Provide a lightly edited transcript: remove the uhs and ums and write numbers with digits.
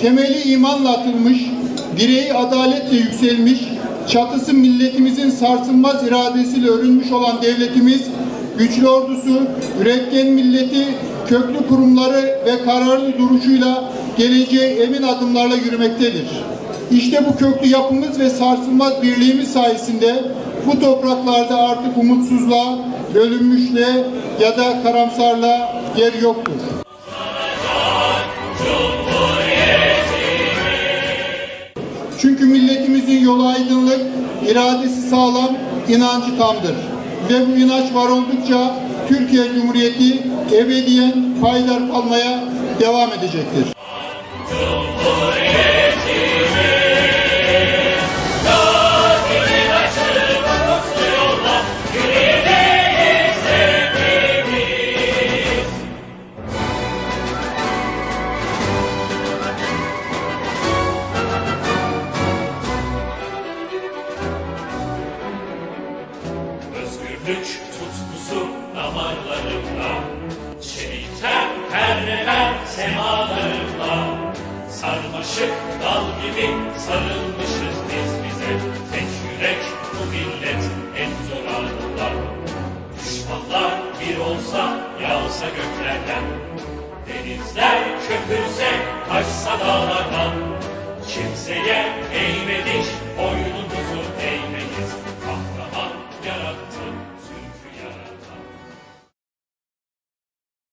temeli imanla atılmış, direği adaletle yükselmiş, çatısı milletimizin sarsılmaz iradesiyle örülmüş olan devletimiz, güçlü ordusu, üretken milleti, köklü kurumları ve kararlı duruşuyla geleceğe emin adımlarla yürümektedir. İşte bu köklü yapımız ve sarsılmaz birliğimiz sayesinde bu topraklarda artık umutsuzluğa, bölünmüşlüğe ya da karamsarlığa yer yoktur. Çünkü milletimizin yolu aydınlık, iradesi sağlam, inancı tamdır. Ve bu inanç var oldukça Türkiye Cumhuriyeti ebediyen payidar kalmaya devam edecektir. Özgürlük tutkusu damarlarımda, çelikten perdeler semalarımda, sarmaşık dal gibi sarılmışız biz bize, tek yürek bu millet en zor anında. Düşmanlar bir olsa yağsa göklerden, denizler köpürse taşsa dağlardan, kimseye eğmedik boynunu